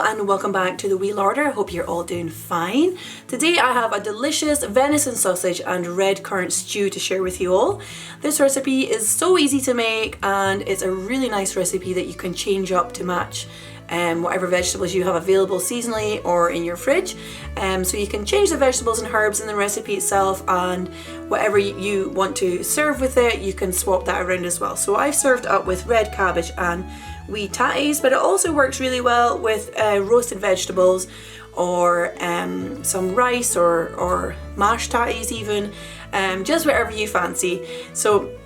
and welcome back to the Wheel Order. I hope you're all doing fine. Today I have a delicious venison sausage and red currant stew to share with you all. This recipe is so easy to make and it's a really nice recipe that you can change up to match whatever vegetables you have available seasonally or in your fridge. So you can change the vegetables and herbs in the recipe itself, and whatever you want to serve with it, you can swap that around as well. So I've served up with red cabbage and wee tatties, but it also works really well with roasted vegetables or some rice or mashed tatties even, just whatever you fancy. So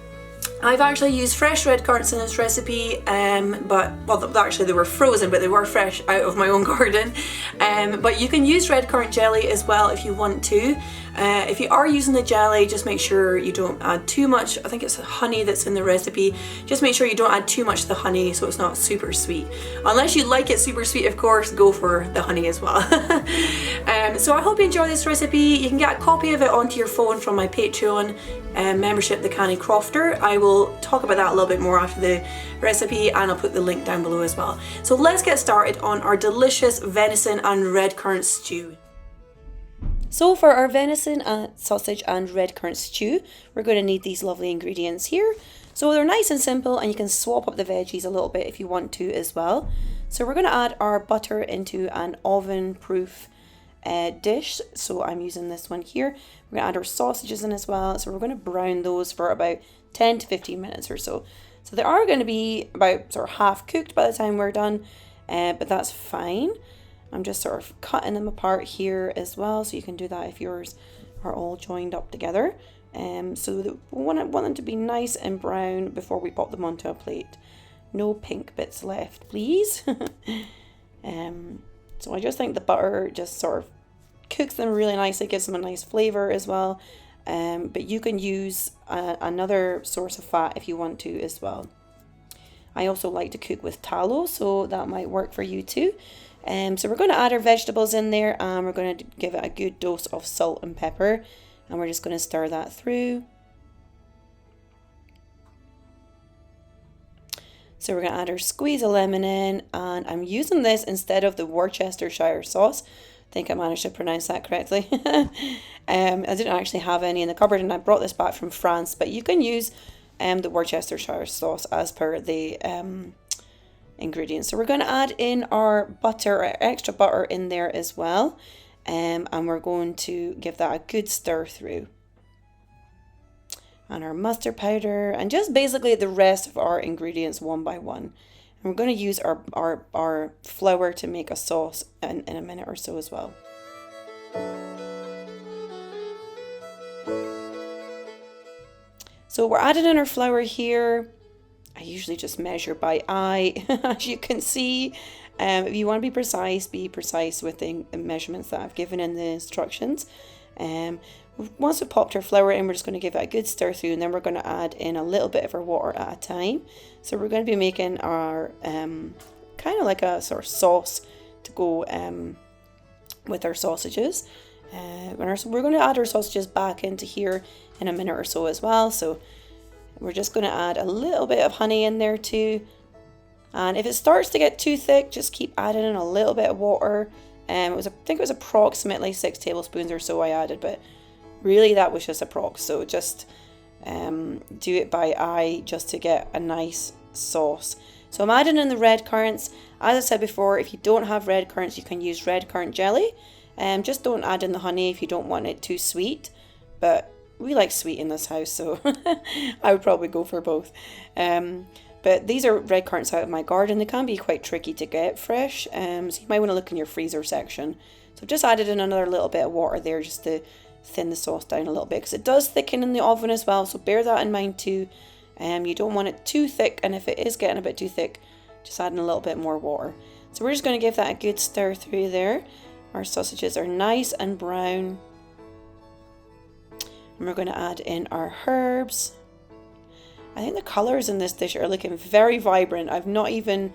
I've actually used fresh red currants in this recipe, actually they were frozen, but they were fresh out of my own garden. But you can use red currant jelly as well if you want to. If you are using the jelly, just make sure you don't add too much. I think it's honey that's in the recipe. Just make sure you don't add too much of the honey so it's not super sweet. Unless you like it super sweet, of course, go for the honey as well. So I hope you enjoy this recipe. You can get a copy of it onto your phone from my Patreon membership, The Canny Crofter. I will talk about that a little bit more after the recipe, and I'll put the link down below as well. So let's get started on our delicious venison and red currant stew. So for our venison sausage and red currant stew, we're going to need these lovely ingredients here. So they're nice and simple, and you can swap up the veggies a little bit if you want to as well. So we're going to add our butter into an oven-proof dish. So I'm using this one here. We're going to add our sausages in as well. So we're going to brown those for about 10 to 15 minutes or so. So they are going to be about sort of half cooked by the time we're done, but that's fine. I'm just sort of cutting them apart here as well, so you can do that if yours are all joined up together. So we want them to be nice and brown before we pop them onto a plate. No pink bits left, please. So I just think the butter just sort of cooks them really nicely, gives them a nice flavour as well. But you can use another source of fat if you want to as well. I also like to cook with tallow, so that might work for you too. So we're going to add our vegetables in there, and we're going to give it a good dose of salt and pepper, and we're just going to stir that through. So we're going to add our squeeze of lemon in, and I'm using this instead of the Worcestershire sauce. I think I managed to pronounce that correctly. I didn't actually have any in the cupboard, and I brought this back from France, but you can use the Worcestershire sauce as per the ingredients. So we're going to add in our butter, or extra butter in there as well, and we're going to give that a good stir through. And our mustard powder, and just basically the rest of our ingredients one by one. And we're going to use our flour to make a sauce in a minute or so as well. So we're adding in our flour here. I usually just measure by eye, as you can see. If you want to be precise with the measurements that I've given in the instructions. Once we've popped our flour in, we're just going to give it a good stir through, and then we're going to add in a little bit of our water at a time. So we're going to be making our kind of like a sort of sauce to go with our sausages. We're going to add our sausages back into here in a minute or so as well. So we're just going to add a little bit of honey in there too. And if it starts to get too thick, just keep adding in a little bit of water. I think it was approximately 6 tablespoons or so I added, but really that was just approx. So just do it by eye just to get a nice sauce. So I'm adding in the red currants. As I said before, if you don't have red currants, you can use red currant jelly. Just don't add in the honey if you don't want it too sweet. But we like sweet in this house, so I would probably go for both. But these are red currants out of my garden. They can be quite tricky to get fresh, so you might want to look in your freezer section. So I've just added in another little bit of water there just to thin the sauce down a little bit, because it does thicken in the oven as well, so bear that in mind too. You don't want it too thick, and if it is getting a bit too thick, just add in a little bit more water. So we're just going to give that a good stir through there. Our sausages are nice and brown. And we're going to add in our herbs. I think the colours in this dish are looking very vibrant. I've not even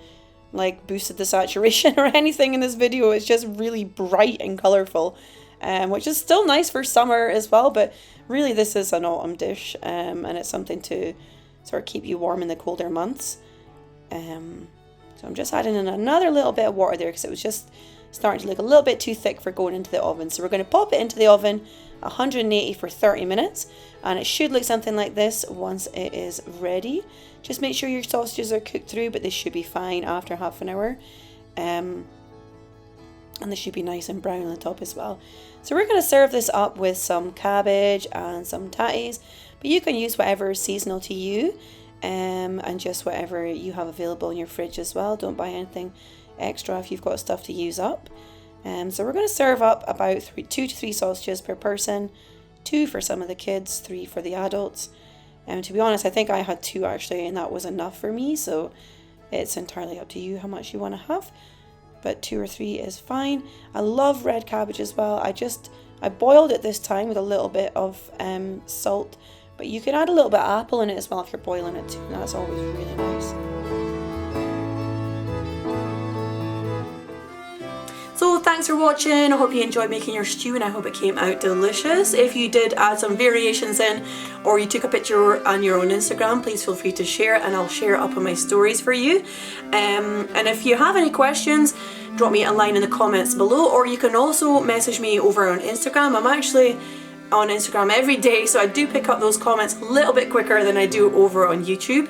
boosted the saturation or anything in this video. It's just really bright and colourful, which is still nice for summer as well, but really this is an autumn dish, and it's something to sort of keep you warm in the colder months. So I'm just adding in another little bit of water there because it was just starting to look a little bit too thick for going into the oven. So we're going to pop it into the oven 180 for 30 minutes, and it should look something like this once it is ready. Just make sure your sausages are cooked through, but they should be fine after half an hour. And they should be nice and brown on the top as well. So we're going to serve this up with some cabbage and some tatties, but you can use whatever is seasonal to you, and just whatever you have available in your fridge as well. Don't buy anything extra if you've got stuff to use up. So we're going to serve up about 2 to 3 sausages per person, 2 for some of the kids, 3 for the adults. And to be honest, I think I had 2 actually, and that was enough for me. So it's entirely up to you how much you want to have, but 2 or 3 is fine. I love red cabbage as well. I boiled it this time with a little bit of salt, but you can add a little bit of apple in it as well if you're boiling it too. And that's always really nice. So thanks for watching. I hope you enjoyed making your stew and I hope it came out delicious. If you did add some variations in, or you took a picture on your own Instagram, please feel free to share, and I'll share it up on my stories for you. And if you have any questions, drop me a line in the comments below, or you can also message me over on Instagram. I'm actually on Instagram every day, so I do pick up those comments a little bit quicker than I do over on YouTube.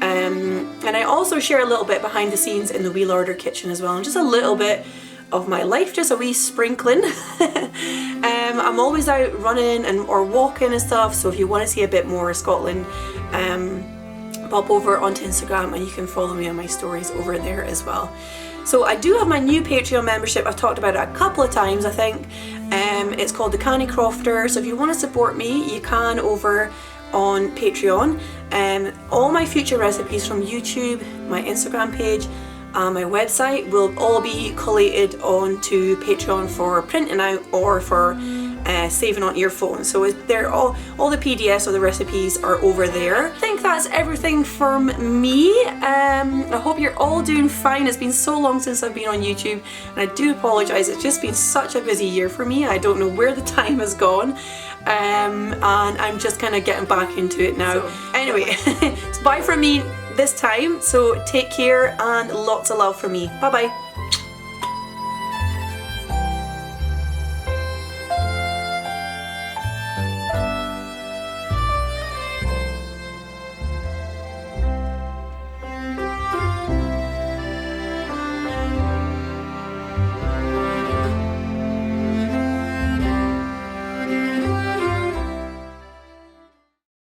And I also share a little bit behind the scenes in the Wee Larder kitchen as well, and just a little bit of my life, just a wee sprinkling. I'm always out running or walking and stuff, so if you want to see a bit more Scotland, pop over onto Instagram and you can follow me on my stories over there as well. So I do have my new Patreon membership. I've talked about it a couple of times, I think. It's called the Canny Crofter, so if you want to support me, you can over on Patreon. All my future recipes from YouTube, my Instagram page, my website will all be collated onto Patreon for printing out or for saving on your phone. So they're all the PDFs of the recipes are over there. I think that's everything from me. I hope you're all doing fine. It's been so long since I've been on YouTube, and I do apologise. It's just been such a busy year for me. I don't know where the time has gone. And I'm just kind of getting back into it now. So, anyway, it's bye from me this time, so take care and lots of love from me. Bye bye.